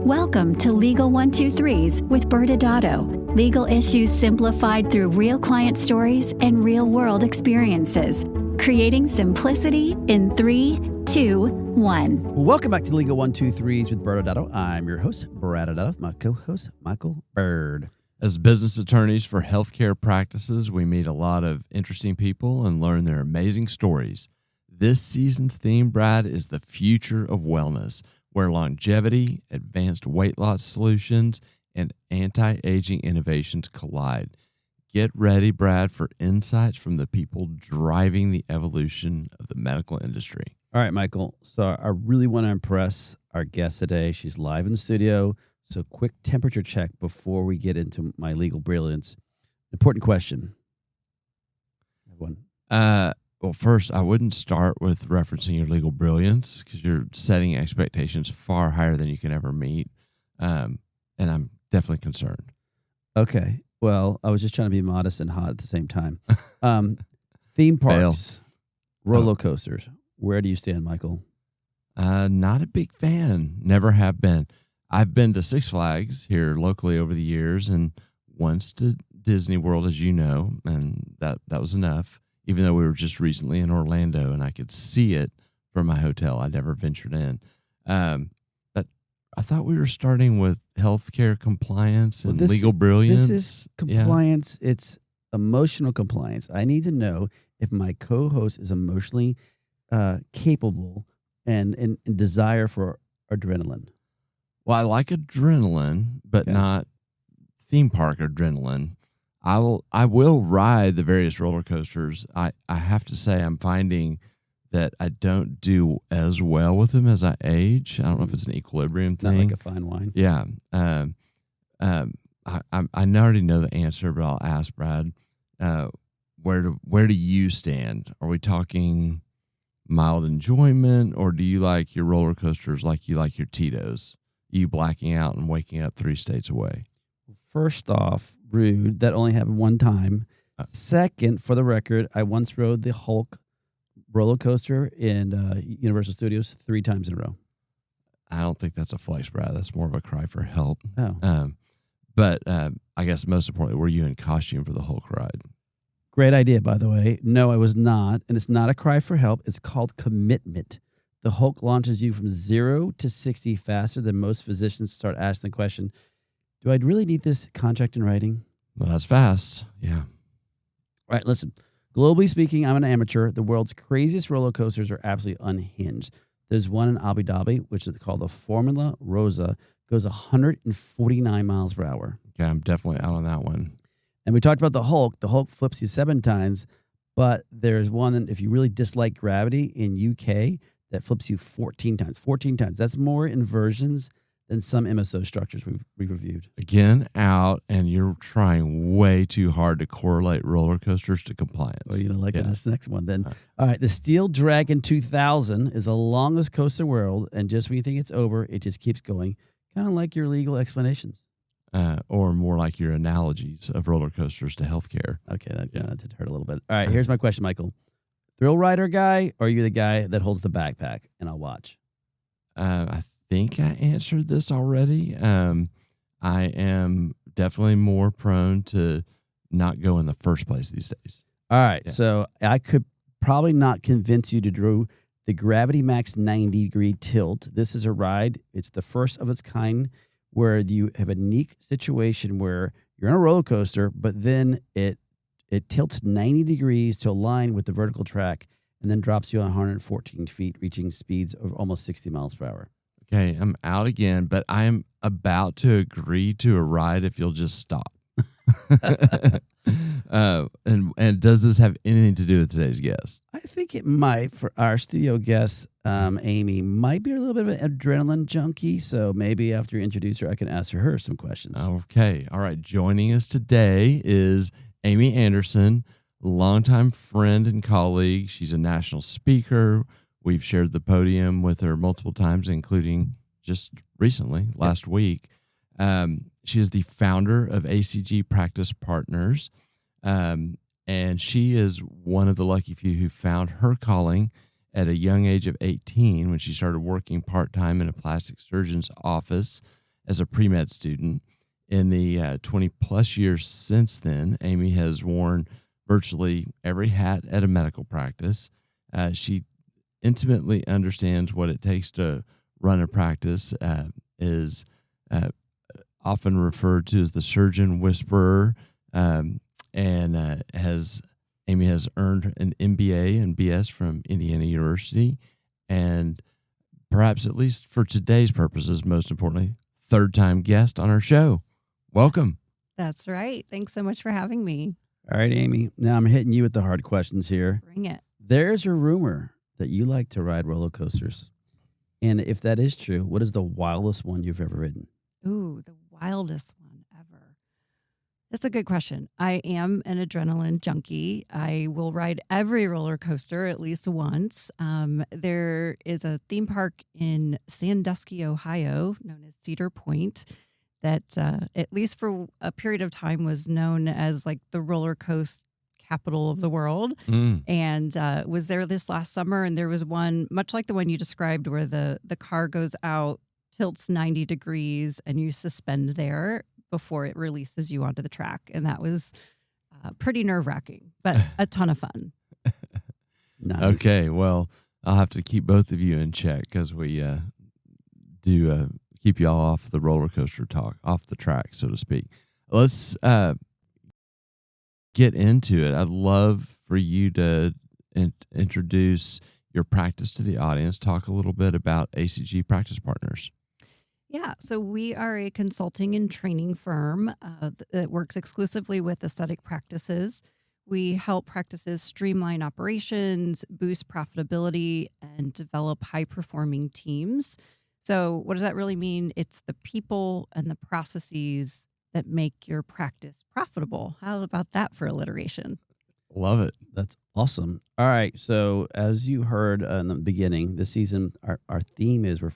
Welcome to Legal 123s with ByrdAdatto. Legal issues simplified through real client stories and real-world experiences. Creating simplicity in 3, 2, 1. Welcome back to Legal 123s with ByrdAdatto. I'm your host, ByrdAdatto, my co-host, Michael Byrd. As business attorneys for healthcare practices, we meet a lot of interesting people and learn their amazing stories. This season's theme, Brad, is the future of wellness, where longevity, advanced weight loss solutions, and anti-aging innovations collide. Get ready, Brad, for insights from the people driving the evolution of the medical industry. All right, Michael. So I really want to impress our guest today. She's live in the studio. So quick temperature check before we get into my legal brilliance. Important question. Everyone. Well, first, I wouldn't start with referencing your legal brilliance because you're setting expectations far higher than you can ever meet. And I'm definitely concerned. Okay. Well, I was just trying to be modest and hot at the same time. Theme parks, roller coasters. Where do you stand, Michael? Not a big fan. Never have been. I've been to Six Flags here locally over the years and once to Disney World, as you know, and that was enough. Even though we were just recently in Orlando and I could see it from my hotel, I never ventured in. But I thought we were starting with healthcare compliance and legal brilliance. This is compliance. Yeah. It's emotional compliance. I need to know if my co-host is emotionally capable and desire for adrenaline. Well, I like adrenaline, but not theme park adrenaline. I will ride the various roller coasters. I have to say I'm finding that I don't do as well with them as I age. I don't know if it's an equilibrium thing. Not like a fine wine. Yeah. I already know the answer, but I'll ask Brad. Where do you stand? Are we talking mild enjoyment, or do you like your roller coasters like you like your Tito's? You blacking out and waking up 3 states away? First off, rude. That only happened one time. Second, for the record, I once rode the Hulk roller coaster in Universal Studios 3 times in a row. I don't think that's a flex, Brad. That's more of a cry for help. Oh. But I guess most importantly, were you in costume for the Hulk ride? Great idea, by the way. No, I was not. And it's not a cry for help. It's called commitment. The Hulk launches you from 0 to 60 faster than most physicians start asking the question, do I really need this contract in writing? Well, that's fast. Yeah. All right, listen. Globally speaking, I'm an amateur. The world's craziest roller coasters are absolutely unhinged. There's one in Abu Dhabi, which is called the Formula Rosa, goes 149 miles per hour. Okay, I'm definitely out on that one. And we talked about the Hulk. The Hulk flips you 7 times, but there's one that if you really dislike gravity in UK, that flips you 14 times. 14 times. That's more inversions than some MSO structures we've reviewed. Again, out, and you're trying way too hard to correlate roller coasters to compliance. Well, you know, like this next one then. All right, the Steel Dragon 2000 is the longest coaster in the world, and just when you think it's over, it just keeps going, kind of like your legal explanations. Or more like your analogies of roller coasters to healthcare. Okay, that did hurt a little bit. All right, here's my question, Michael. Thrill rider guy, or are you the guy that holds the backpack and I'll watch? I think I answered this already. I am definitely more prone to not go in the first place these days. All right, so I could probably not convince you to do the Gravity Max 90-degree tilt. This is a ride. It's the first of its kind where you have a unique situation where you're on a roller coaster, but then it tilts 90 degrees to align with the vertical track and then drops you on 114 feet, reaching speeds of almost 60 miles per hour. Okay, I'm out again, but I am about to agree to a ride if you'll just stop. And does this have anything to do with today's guest? I think it might. For our studio guest, Amy, might be a little bit of an adrenaline junkie, so maybe after you introduce her, I can ask her some questions. Okay, all right. Joining us today is Amy Anderson, longtime friend and colleague. She's a national speaker. We've shared the podium with her multiple times, including just recently, last week. She is the founder of ACG Practice Partners, and she is one of the lucky few who found her calling at a young age of 18 when she started working part-time in a plastic surgeon's office as a pre-med student. In the 20 plus years since then, Amy has worn virtually every hat at a medical practice. She intimately understands what it takes to run a practice, is often referred to as the surgeon whisperer, and Amy has earned an MBA and BS from Indiana University, and perhaps, at least for today's purposes, most importantly, third-time guest on our show. Welcome. That's right. Thanks so much for having me. All right, Amy. Now I'm hitting you with the hard questions here. Bring it. There's a rumor that you like to ride roller coasters. And if that is true, what is the wildest one you've ever ridden? Ooh, the wildest one ever. That's a good question. I am an adrenaline junkie. I will ride every roller coaster at least once. There is a theme park in Sandusky, Ohio, known as Cedar Point, that at least for a period of time was known as like the roller coaster capital of the world. And was there this last summer, and there was one much like the one you described where the car goes out, tilts 90 degrees, and you suspend there before it releases you onto the track. And that was pretty nerve-wracking, but a ton of fun. Nice. Okay, well, I'll have to keep both of you in check because we do keep y'all off the roller coaster talk, off the track, so to speak. Let's get into it. I'd love for you to introduce your practice to the audience. Talk a little bit about ACG Practice Partners. Yeah, so we are a consulting and training firm that works exclusively with aesthetic practices. We help practices streamline operations, boost profitability, and develop high-performing teams. So what does that really mean? It's the people and the processes that make your practice profitable. How about that for alliteration? Love it. That's awesome. All right. So as you heard in the beginning, this season, our theme is we're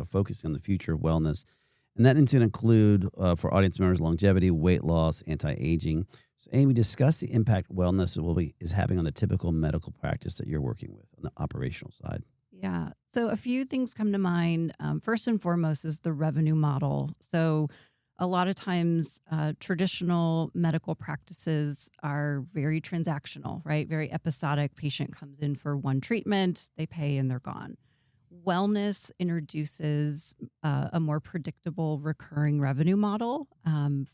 focusing on the future of wellness. And that is going to include, for audience members, longevity, weight loss, anti-aging. So Amy, discuss the impact wellness is having on the typical medical practice that you're working with on the operational side. Yeah. So a few things come to mind. First and foremost is the revenue model. So a lot of times traditional medical practices are very transactional, right? Very episodic. Patient comes in for one treatment, they pay, and they're gone. Wellness introduces a more predictable recurring revenue model,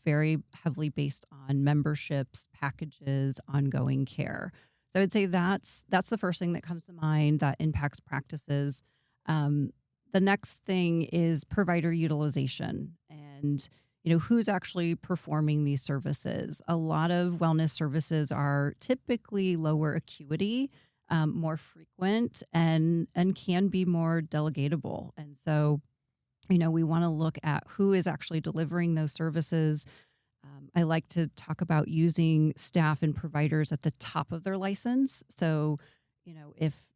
very heavily based on memberships, packages, ongoing care. So I would say that's the first thing that comes to mind that impacts practices. The next thing is provider utilization and who's actually performing these services. A lot of wellness services are typically lower acuity, more frequent, and can be more delegatable. And so, we want to look at who is actually delivering those services. I like to talk about using staff and providers at the top of their license. So,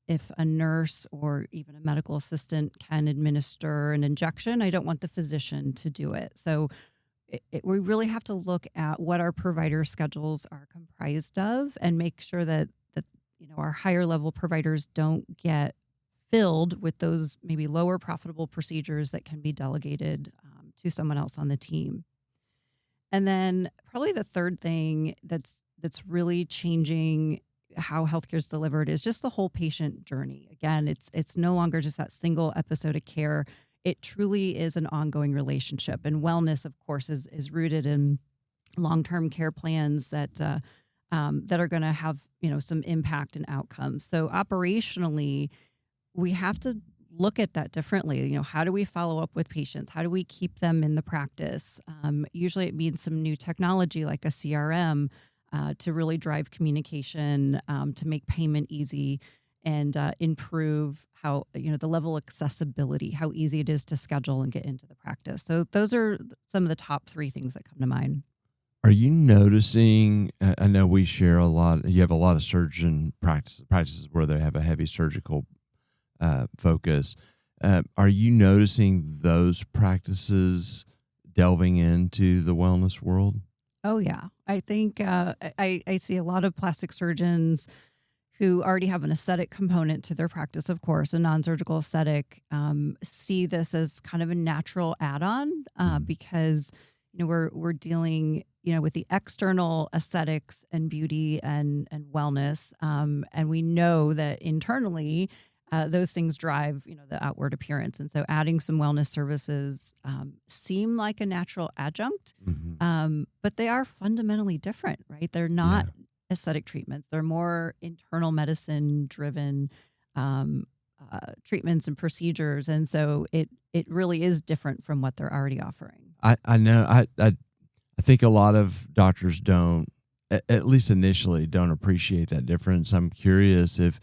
if a nurse or even a medical assistant can administer an injection, I don't want the physician to do it. So we really have to look at what our provider schedules are comprised of and make sure that our higher level providers don't get filled with those maybe lower profitable procedures that can be delegated to someone else on the team. And then probably the third thing that's really changing how healthcare is delivered is just the whole patient journey. Again, it's no longer just that single episode of care. It truly is an ongoing relationship. And wellness, of course, is rooted in long-term care plans that are going to have some impact and outcomes. So operationally, we have to look at that differently. How do we follow up with patients? How do we keep them in the practice? Usually it means some new technology like a CRM to really drive communication, to make payment easy and improve how, the level of accessibility, how easy it is to schedule and get into the practice. So those are some of the top three things that come to mind. Are you noticing, I know we share a lot, you have a lot of surgeon practices where they have a heavy surgical focus. Are you noticing those practices delving into the wellness world? Oh, yeah. I think I see a lot of plastic surgeons who already have an aesthetic component to their practice, of course, a non-surgical aesthetic, see this as kind of a natural add-on because we're dealing with the external aesthetics and beauty and wellness, and we know that internally those things drive the outward appearance, and so adding some wellness services seem like a natural adjunct, but they are fundamentally different, right? They're not aesthetic treatments. They're more internal medicine driven treatments and procedures. And so it really is different from what they're already offering. I know. I think a lot of doctors don't, at least initially, don't appreciate that difference. I'm curious if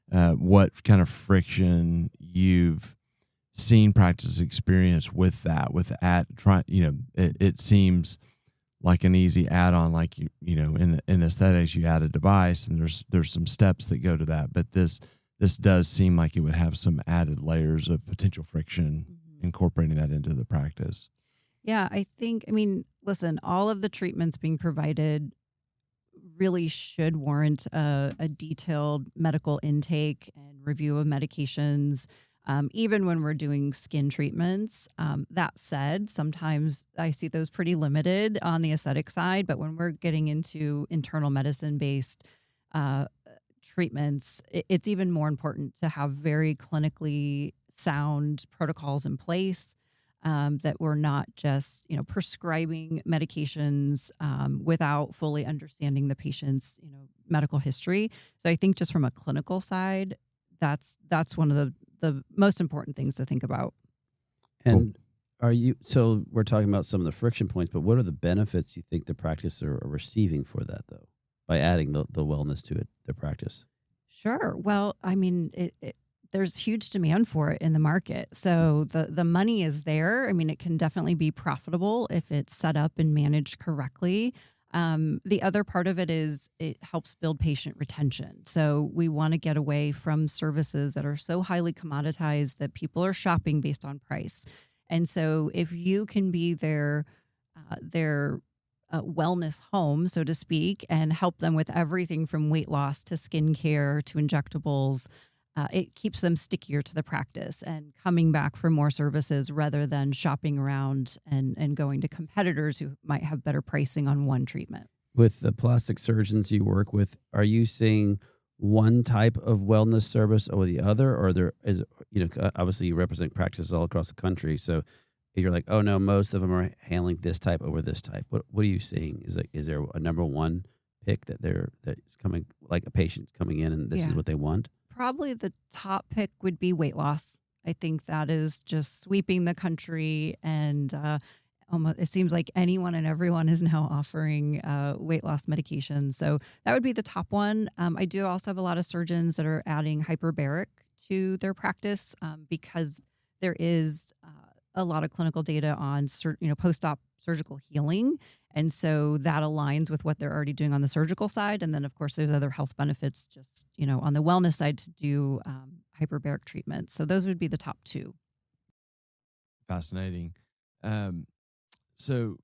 what kind of friction you've seen practice experience with that, it seems like an easy add-on, like in aesthetics, you add a device and there's some steps that go to that. But this does seem like it would have some added layers of potential friction incorporating that into the practice. Yeah, listen, all of the treatments being provided really should warrant a detailed medical intake and review of medications. Even when we're doing skin treatments. That said, sometimes I see those pretty limited on the aesthetic side, but when we're getting into internal medicine-based treatments, it's even more important to have very clinically sound protocols in place, that we're not just prescribing medications without fully understanding the patient's medical history. So I think just from a clinical side, that's one of the most important things to think about. And so we're talking about some of the friction points, but what are the benefits you think the practice are receiving for that, though, by adding the wellness to it, the practice? Sure. Well, there's huge demand for it in the market. So the money is there. It can definitely be profitable if it's set up and managed correctly. The other part of it is it helps build patient retention. So we want to get away from services that are so highly commoditized that people are shopping based on price. And so if you can be their wellness home, so to speak, and help them with everything from weight loss to skincare to injectables, it keeps them stickier to the practice and coming back for more services rather than shopping around and going to competitors who might have better pricing on one treatment. With the plastic surgeons you work with, are you seeing one type of wellness service over the other, or obviously you represent practices all across the country, so you're like, oh no, most of them are handling this type over this type. What are you seeing? Is there a number one pick that's coming, like a patient's coming in and this is what they want? Probably the top pick would be weight loss. I think that is just sweeping the country, and almost it seems like anyone and everyone is now offering weight loss medications. So that would be the top one. I do also have a lot of surgeons that are adding hyperbaric to their practice because there is a lot of clinical data on post-op surgical healing. And so that aligns with what they're already doing on the surgical side. And then, of course, there's other health benefits just, on the wellness side to do hyperbaric treatment. So those would be the top two. Fascinating. So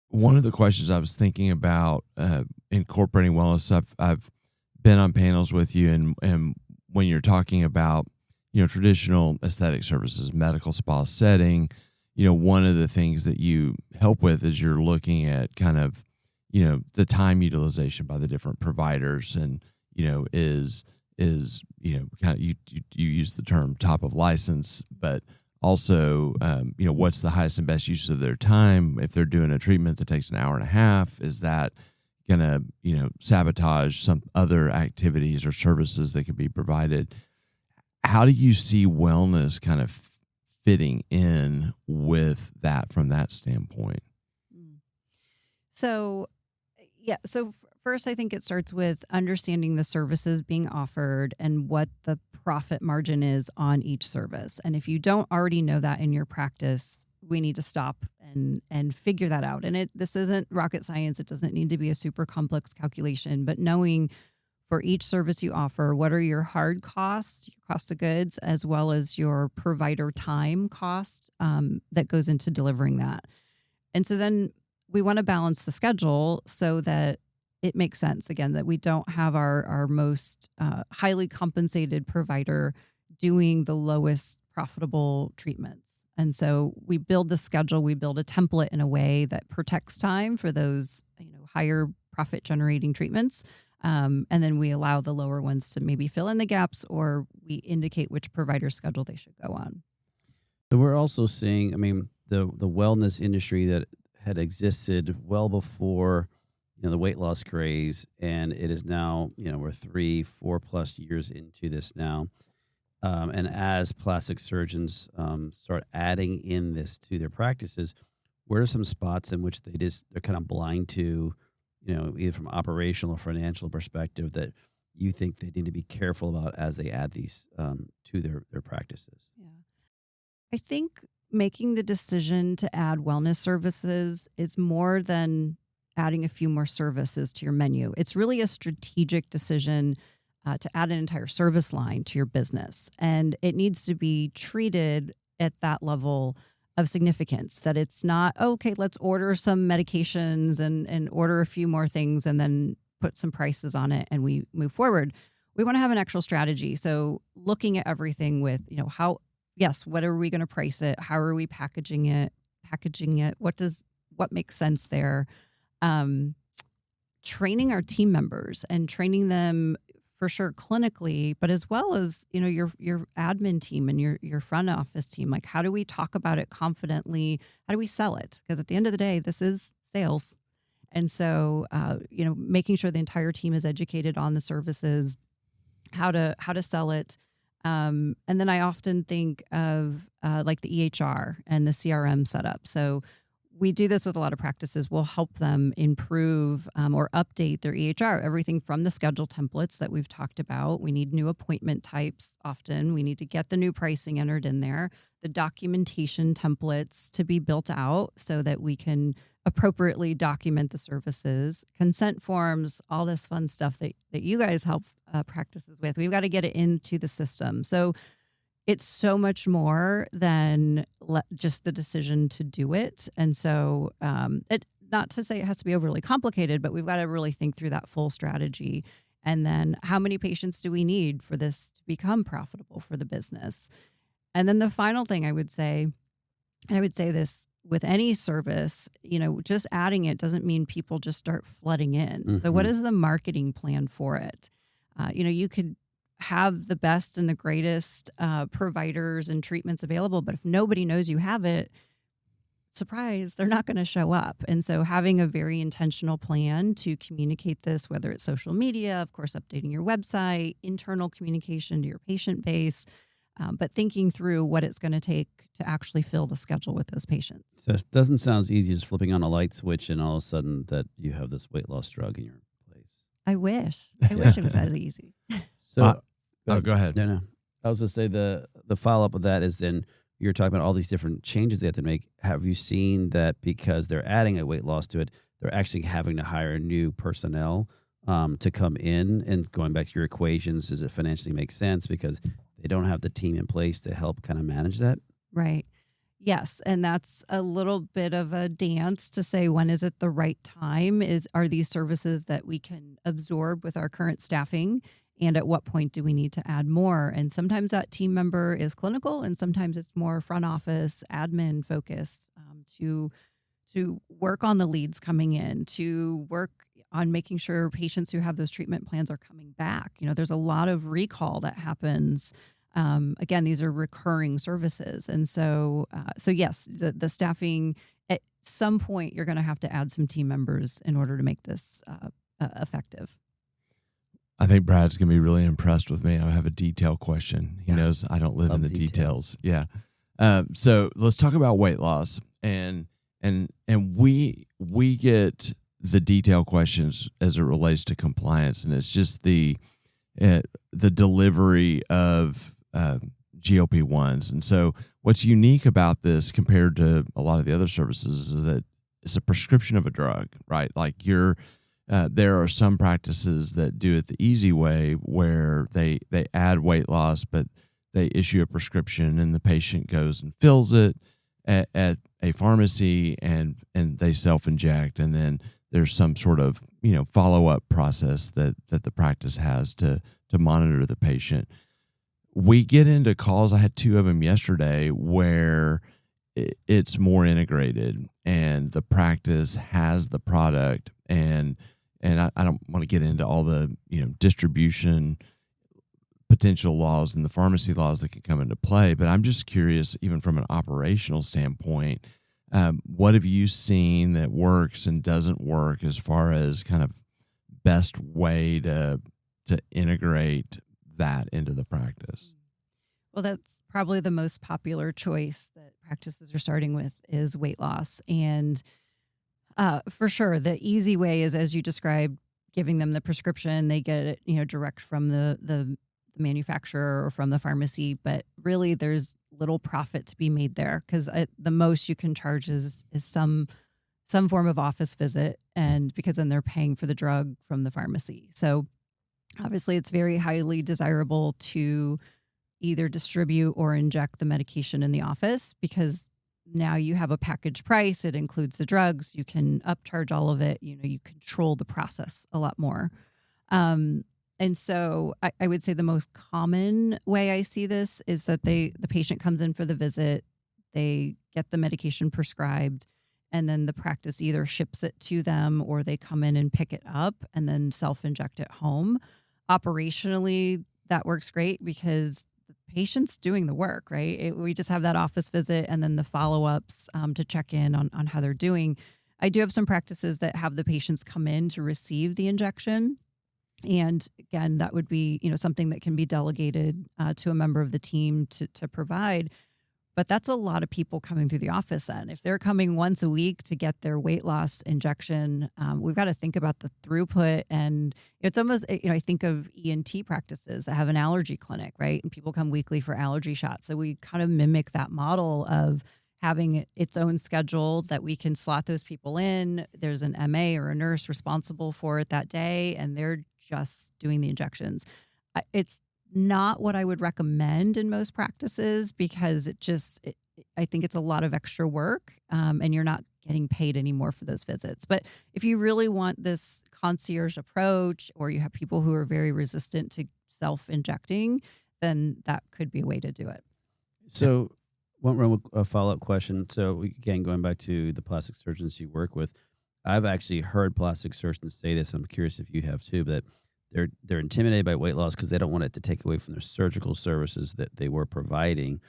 one of the questions I was thinking about incorporating wellness stuff, I've been on panels with you, and when you're talking about, traditional aesthetic services, medical spa setting, one of the things that you help with is you're looking at kind of, the time utilization by the different providers, and, is kind of, you use the term top of license, but also, what's the highest and best use of their time? If they're doing a treatment that takes an hour and a half, is that going to, sabotage some other activities or services that could be provided? How do you see wellness kind of fitting in with that from that standpoint? So first, I think it starts with understanding the services being offered and what the profit margin is on each service. And if you don't already know that in your practice, we need to stop and figure that out. And this isn't rocket science. It doesn't need to be a super complex calculation, but knowing for each service you offer, what are your hard costs, your cost of goods, as well as your provider time cost that goes into delivering that. And so then we want to balance the schedule so that it makes sense, again, that we don't have our most highly compensated provider doing the lowest profitable treatments. And so we build the schedule, we build a template in a way that protects time for those higher profit generating treatments. And then we allow the lower ones to maybe fill in the gaps, or we indicate which provider schedule they should go on. So we're also seeing, the wellness industry that had existed well before, the weight loss craze, and it is now, we're 3-4+ years into this now. And as plastic surgeons start adding in this to their practices, what are some spots in which they're kind of blind to, either from operational or financial perspective, that you think they need to be careful about as they add these to their practices? Yeah. I think making the decision to add wellness services is more than adding a few more services to your menu. It's really a strategic decision to add an entire service line to your business. And it needs to be treated at that level of significance, that it's not, okay, let's order some medications and order a few more things and then put some prices on it and we move forward. We want to have an actual strategy. So looking at everything with, what are we going to price it? How are we packaging it? What makes sense there? Training our team members and training them for sure clinically, but as well as, your admin team and your front office team. Like, how do we talk about it confidently? How do we sell it? Because at the end of the day, this is sales. And so, making sure the entire team is educated on the services, how to sell it. And then I often think of like the EHR and the CRM setup. So we do this with a lot of practices. We'll help them improve or update their EHR, everything from the schedule templates that we've talked about. We need new appointment types often. We need to get the new pricing entered in there, the documentation templates to be built out so that we can appropriately document the services, consent forms, all this fun stuff that you guys help practices with. We've got to get it into the system. So it's so much more than just the decision to do it. And so not to say it has to be overly complicated, but we've got to really think through that full strategy. And then how many patients do we need for this to become profitable for the business? And then the final thing I would say, and I would say this with any service, just adding it doesn't mean people just start flooding in. Mm-hmm. So what is the marketing plan for it? You could have the best and the greatest providers and treatments available, but if nobody knows you have it, surprise, they're not going to show up. And so having a very intentional plan to communicate this, whether it's social media, of course, updating your website, internal communication to your patient base, but thinking through what it's going to take to actually fill the schedule with those patients. So it doesn't sound as easy as flipping on a light switch and all of a sudden that you have this weight loss drug in your place. I wish it was as easy. So go ahead. No. I was going to say the follow-up of that is then you're talking about all these different changes they have to make. Have you seen that because they're adding a weight loss to it, they're actually having to hire new personnel to come in? And going back to your equations, does it financially make sense because they don't have the team in place to help kind of manage that? Right. Yes. And that's a little bit of a dance to say, when is it the right time? Are these services that we can absorb with our current staffing? And at what point do we need to add more? And sometimes that team member is clinical, and sometimes it's more front office, admin focused, to work on the leads coming in, to work on making sure patients who have those treatment plans are coming back. There's a lot of recall that happens. Again, these are recurring services. And so yes, the staffing, at some point, you're going to have to add some team members in order to make this effective. I think Brad's going to be really impressed with me. I have a detail question. He knows I don't live in the details. Yeah. So let's talk about weight loss. And we get the detail questions as it relates to compliance. And it's just the delivery of GLP-1s. And so what's unique about this compared to a lot of the other services is that it's a prescription of a drug, right? Like there are some practices that do it the easy way where they add weight loss, but they issue a prescription and the patient goes and fills it at a pharmacy and they self-inject, and then there's some sort of, follow-up process that the practice has to monitor the patient. We get into calls. I had 2 of them yesterday where it's more integrated and the practice has the product, and I don't want to get into all the, distribution potential laws and the pharmacy laws that can come into play, but I'm just curious, even from an operational standpoint, what have you seen that works and doesn't work as far as kind of best way to integrate that into the practice? Well, that's probably the most popular choice that practices are starting with is weight loss. And for sure, the easy way is, as you described, giving them the prescription. They get it, direct from the manufacturer or from the pharmacy. But really, there's little profit to be made there, because the most you can charge is some form of office visit, and because then they're paying for the drug from the pharmacy. So obviously, it's very highly desirable to either distribute or inject the medication in the office, because now you have a package price. It includes the drugs. You can upcharge all of it. You control the process a lot more. And so I would say the most common way I see this is that the patient comes in for the visit, they get the medication prescribed, and then the practice either ships it to them or they come in and pick it up and then self-inject at home. Operationally, that works great because the patient's doing the work, right? We just have that office visit and then the follow-ups to check in on how they're doing. I do have some practices that have the patients come in to receive the injection. And again, that would be, something that can be delegated to a member of the team to provide. But that's a lot of people coming through the office then. If they're coming once a week to get their weight loss injection, we've got to think about the throughput. And it's almost, I think of ENT practices that have an allergy clinic, right? And people come weekly for allergy shots. So we kind of mimic that model of having its own schedule that we can slot those people in. There's an MA or a nurse responsible for it that day, and they're just doing the injections. It's not what I would recommend in most practices, because I think it's a lot of extra work, and you're not getting paid anymore for those visits. But if you really want this concierge approach, or you have people who are very resistant to self-injecting, then that could be a way to do it. So one follow-up question. So again, going back to the plastic surgeons you work with, I've actually heard plastic surgeons say this. I'm curious if you have too, that they're intimidated by weight loss because they don't want it to take away from their surgical services that they were providing.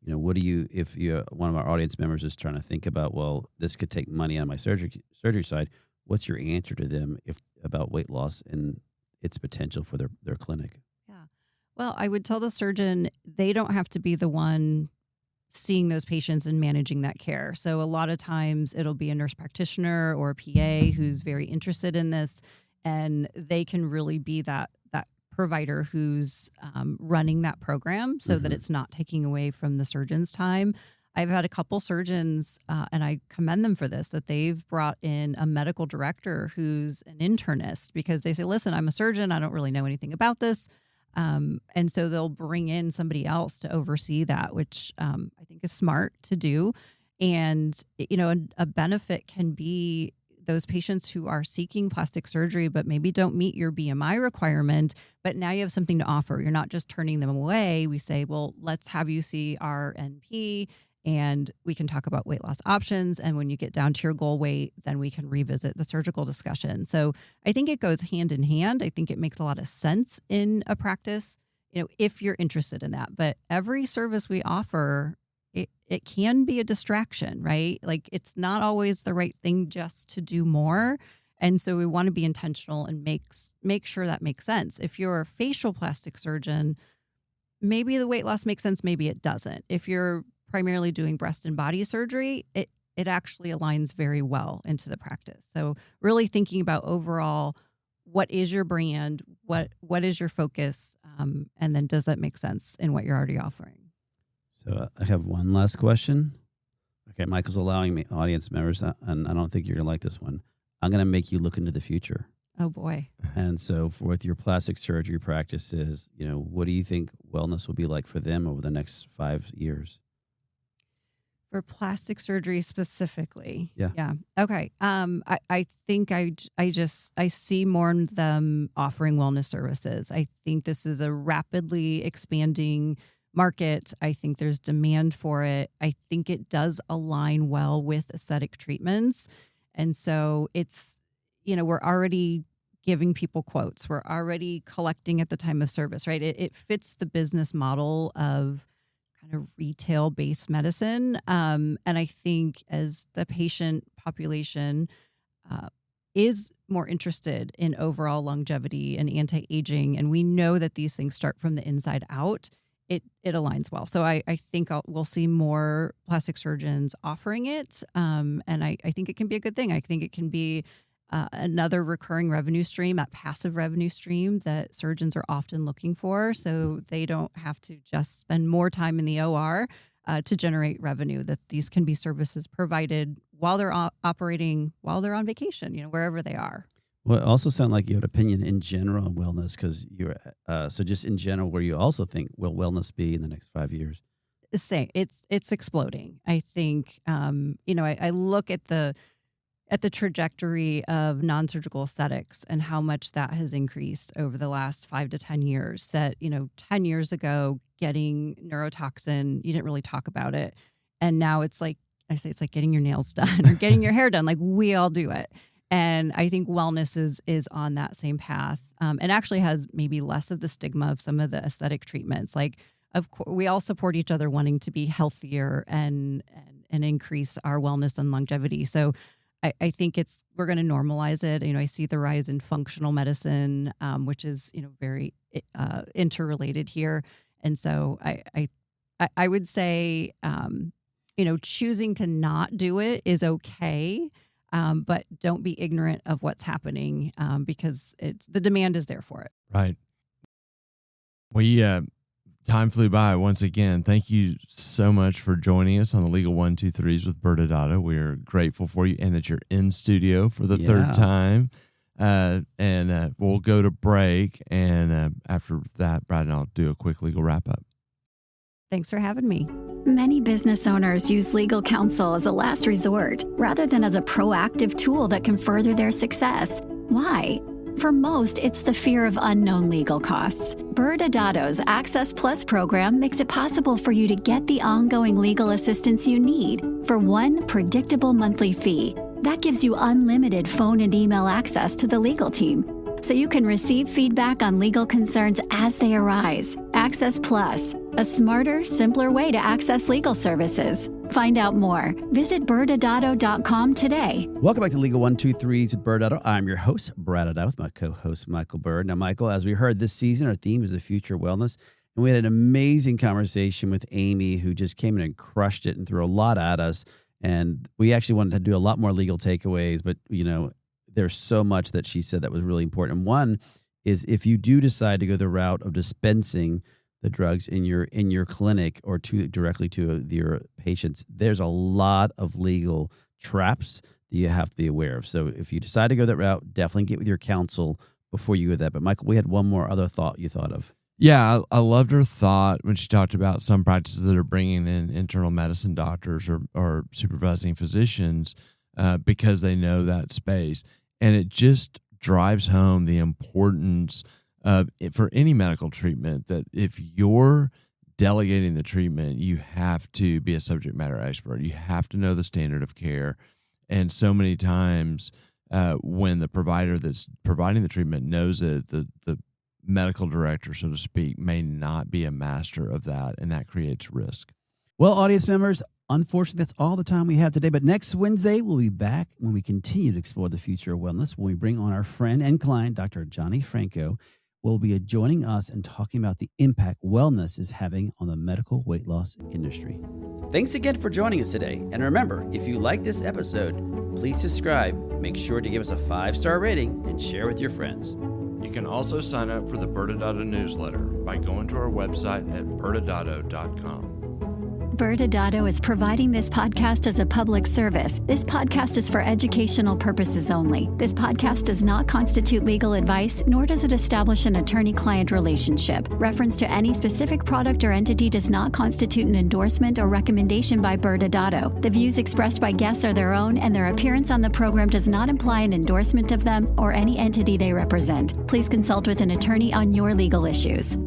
What do you, if one of our audience members is trying to think about, well, this could take money on my surgery side, what's your answer to them about weight loss and its potential for their clinic? Yeah. Well, I would tell the surgeon they don't have to be the one seeing those patients and managing that care. So a lot of times it'll be a nurse practitioner or a PA who's very interested in this, and they can really be that provider who's running that program so that it's not taking away from the surgeon's time. I've had a couple surgeons, and I commend them for this, that they've brought in a medical director who's an internist, because they say, listen, I'm a surgeon. I don't really know anything about this. And so they'll bring in somebody else to oversee that, which I think is smart to do. And, a benefit can be those patients who are seeking plastic surgery but maybe don't meet your BMI requirement, but now you have something to offer. You're not just turning them away. We say, well, let's have you see our NP and we can talk about weight loss options. And when you get down to your goal weight, then we can revisit the surgical discussion. So I think it goes hand in hand. I think it makes a lot of sense in a practice, if you're interested in that. But every service we offer, it can be a distraction, right? Like, it's not always the right thing just to do more. And so we want to be intentional and make sure that makes sense. If you're a facial plastic surgeon, maybe the weight loss makes sense, maybe it doesn't. If you're primarily doing breast and body surgery, it actually aligns very well into the practice. So really thinking about overall, what is your brand? What is your focus? And then does that make sense in what you're already offering? So I have one last question. Okay, Michael's allowing me, audience members, and I don't think you're going to like this one. I'm going to make you look into the future. Oh, boy. And so with your plastic surgery practices, what do you think wellness will be like for them over the next 5 years? For plastic surgery specifically. Yeah. Yeah. Okay. I think I see more of them offering wellness services. I think this is a rapidly expanding market. I think there's demand for it. I think it does align well with aesthetic treatments. And so it's, we're already giving people quotes. We're already collecting at the time of service, right? It fits the business model of kind of retail-based medicine. And I think as the patient population is more interested in overall longevity and anti-aging, and we know that these things start from the inside out, it aligns well. So I think we'll see more plastic surgeons offering it. And I think it can be a good thing. I think it can be another recurring revenue stream, that passive revenue stream that surgeons are often looking for, so they don't have to just spend more time in the OR to generate revenue, that these can be services provided while they're operating, while they're on vacation, wherever they are. Well, it also sounds like you have an opinion in general on wellness, because you're so just in general, where you also think, will wellness be in the next 5 years? It's exploding. I think, I look at the trajectory of non-surgical aesthetics and how much that has increased over the last 5 to 10 years. That, 10 years ago, getting neurotoxin, you didn't really talk about it. And now it's like, I say, it's like getting your nails done or getting your hair done. Like, we all do it. And I think wellness is on that same path, and actually has maybe less of the stigma of some of the aesthetic treatments. Like, of course, we all support each other wanting to be healthier and increase our wellness and longevity. So I think we're going to normalize it. I see the rise in functional medicine, which is, very interrelated here. And so I would say, choosing to not do it is okay, but don't be ignorant of what's happening, because the demand is there for it. Right. Time flew by once again. Thank you so much for joining us on the Legal 1-2-3s with ByrdAdatto. We are grateful for you, and that you're in studio for the third time. And we'll go to break, and after that, Brad and I'll do a quick legal wrap up. Thanks for having me. Many business owners use legal counsel as a last resort rather than as a proactive tool that can further their success. Why? For most, it's the fear of unknown legal costs. ByrdAdatto's Access Plus program makes it possible for you to get the ongoing legal assistance you need for one predictable monthly fee. That gives you unlimited phone and email access to the legal team, so you can receive feedback on legal concerns as they arise. Access Plus, a smarter, simpler way to access legal services. Find out more. Visit ByrdAdatto.com today. Welcome back to Legal 1-2-3s with ByrdAdatto. I'm your host, ByrdAdatto, with my co-host, Michael Byrd. Now, Michael, as we heard this season, our theme is the future of wellness. And we had an amazing conversation with Amy, who just came in and crushed it and threw a lot at us. And we actually wanted to do a lot more legal takeaways, but, there's so much that she said that was really important. And one is, if you do decide to go the route of dispensing the drugs in your clinic or directly to your patients, there's a lot of legal traps that you have to be aware of. So if you decide to go that route, definitely get with your counsel before you go that. But Michael, we had one more other thought you thought of. Yeah, I loved her thought when she talked about some practices that are bringing in internal medicine doctors or supervising physicians because they know that space. And it just drives home the importance of it for any medical treatment, that if you're delegating the treatment, you have to be a subject matter expert. You have to know the standard of care. And so many times when the provider that's providing the treatment knows it, the medical director, so to speak, may not be a master of that, and that creates risk. Well, audience members, unfortunately, that's all the time we have today. But next Wednesday, we'll be back when we continue to explore the future of wellness, when we bring on our friend and client, Dr. Johnny Franco, will be joining us and talking about the impact wellness is having on the medical weight loss industry. Thanks again for joining us today. And remember, if you like this episode, please subscribe, make sure to give us a 5-star rating, and share with your friends. You can also sign up for the ByrdAdatto newsletter by going to our website at ByrdAdatto.com. ByrdAdatto is providing this podcast as a public service. This podcast is for educational purposes only. This podcast does not constitute legal advice, nor does it establish an attorney-client relationship. Reference to any specific product or entity does not constitute an endorsement or recommendation by ByrdAdatto. The views expressed by guests are their own, and their appearance on the program does not imply an endorsement of them or any entity they represent. Please consult with an attorney on your legal issues.